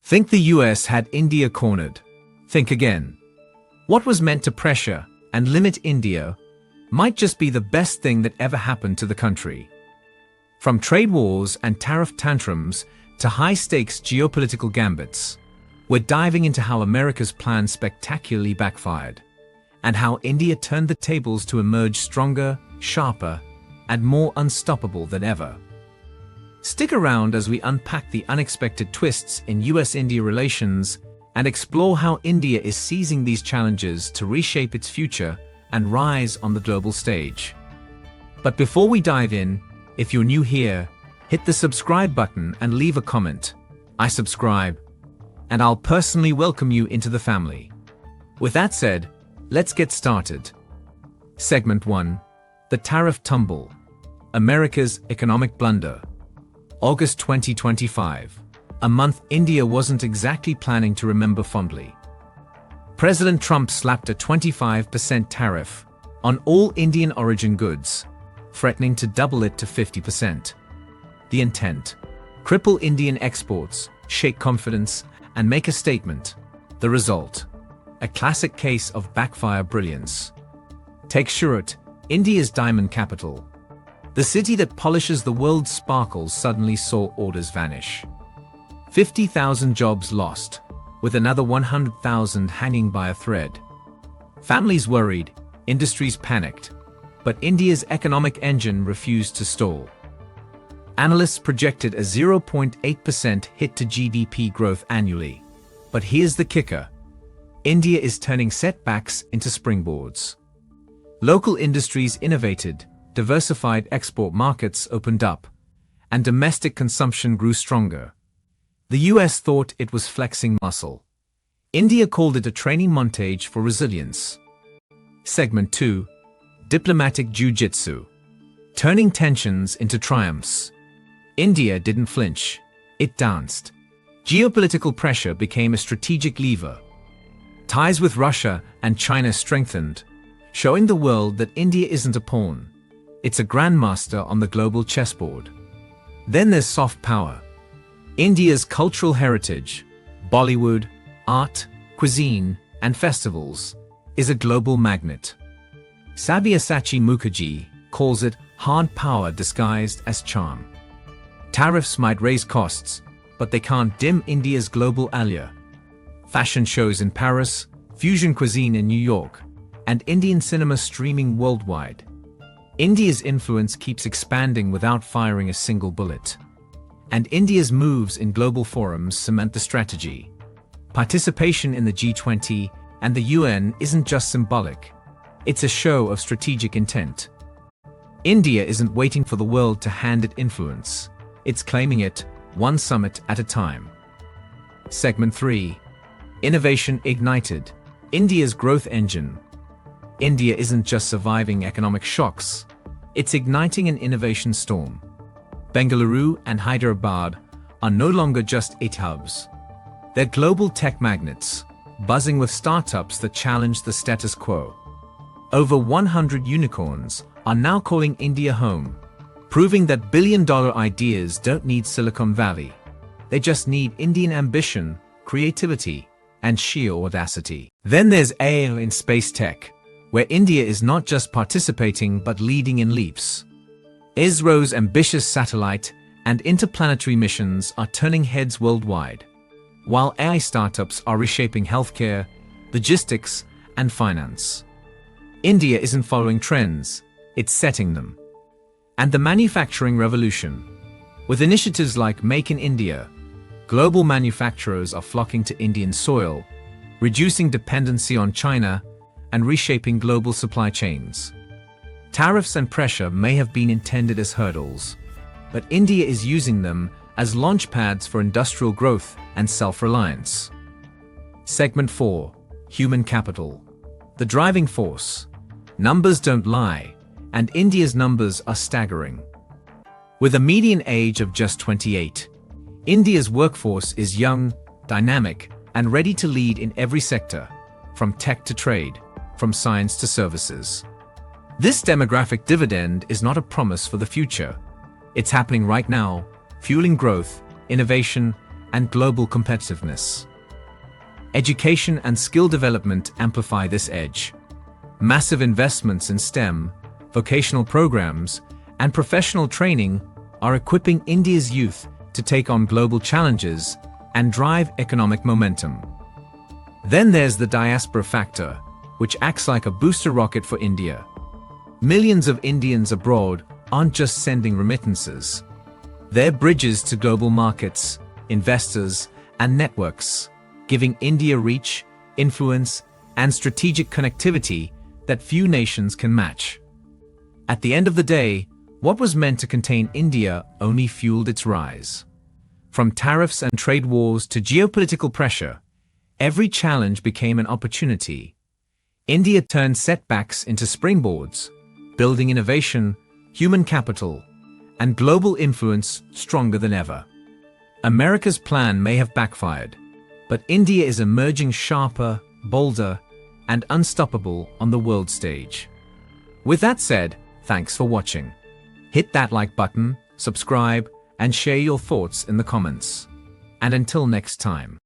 Think the US had India cornered. Think again. What was meant to pressure and limit India might just be the best thing that ever happened to the country. From trade wars and tariff tantrums to high-stakes geopolitical gambits, we're diving into how America's plan spectacularly backfired, and how India turned the tables to emerge stronger, sharper, and more unstoppable than ever. Stick around as we unpack the unexpected twists in US-India relations and explore how India is seizing these challenges to reshape its future and rise on the global stage. But before we dive in, if you're new here, hit the subscribe button and leave a comment. I subscribe, and I'll personally welcome you into the family. With that said, let's get started. Segment 1. The Tariff Tumble. America's Economic Blunder. August 2025. A month India wasn't exactly planning to remember fondly. President Trump slapped a 25% tariff on all Indian origin goods, threatening to double it to 50%. The intent: cripple Indian exports, shake confidence, and make a statement. The result: a classic case of backfire brilliance. Take Surat, India's diamond capital. The city that polishes the world's sparkles suddenly saw orders vanish. 50,000 jobs lost, with another 100,000 hanging by a thread. Families worried, industries panicked, but India's economic engine refused to stall. Analysts projected a 0.8% hit to GDP growth annually. But here's the kicker: India is turning setbacks into springboards. Local industries innovated, diversified export markets opened up, and domestic consumption grew stronger. The US thought it was flexing muscle. India called it a training montage for resilience. Segment 2. Diplomatic Jiu-Jitsu. Turning tensions into triumphs. India didn't flinch. It danced. Geopolitical pressure became a strategic lever. Ties with Russia and China strengthened, showing the world that India isn't a pawn. It's a grandmaster on the global chessboard. Then there's soft power. India's cultural heritage, Bollywood, art, cuisine, and festivals, is a global magnet. Sabyasachi Mukherjee calls it hard power disguised as charm. Tariffs might raise costs, but they can't dim India's global allure. Fashion shows in Paris, fusion cuisine in New York, and Indian cinema streaming worldwide. India's influence keeps expanding without firing a single bullet. And India's moves in global forums cement the strategy. Participation in the G20 and the UN isn't just symbolic. It's a show of strategic intent. India isn't waiting for the world to hand it influence. It's claiming it, one summit at a time. Segment 3. Innovation Ignited. India's growth engine. India isn't just surviving economic shocks, it's igniting an innovation storm. Bengaluru and Hyderabad are no longer just IT hubs. They're global tech magnets, buzzing with startups that challenge the status quo. Over 100 unicorns are now calling India home, proving that billion-dollar ideas don't need Silicon Valley. They just need Indian ambition, creativity, and sheer audacity. Then there's AI in space tech, where India is not just participating but leading in leaps. ISRO's ambitious satellite and interplanetary missions are turning heads worldwide, while AI startups are reshaping healthcare, logistics, and finance. India isn't following trends, it's setting them. And the manufacturing revolution. With initiatives like Make in India, global manufacturers are flocking to Indian soil, reducing dependency on China and reshaping global supply chains. Tariffs and pressure may have been intended as hurdles, but India is using them as launchpads for industrial growth and self-reliance. Segment 4. Human Capital. The driving force. Numbers don't lie, and India's numbers are staggering. With a median age of just 28, India's workforce is young, dynamic, and ready to lead in every sector, from tech to trade, from science to services. This demographic dividend is not a promise for the future. It's happening right now, fueling growth, innovation, and global competitiveness. Education and skill development amplify this edge. Massive investments in STEM, vocational programs, and professional training are equipping India's youth to take on global challenges and drive economic momentum. Then there's the diaspora factor, which acts like a booster rocket for India. Millions of Indians abroad aren't just sending remittances. They're bridges to global markets, investors, and networks, giving India reach, influence, and strategic connectivity that few nations can match. At the end of the day, what was meant to contain India only fueled its rise. From tariffs and trade wars to geopolitical pressure, every challenge became an opportunity. India turned setbacks into springboards, building innovation, human capital, and global influence stronger than ever. America's plan may have backfired, but India is emerging sharper, bolder, and unstoppable on the world stage. With that said, thanks for watching. Hit that like button, subscribe, and share your thoughts in the comments. And until next time.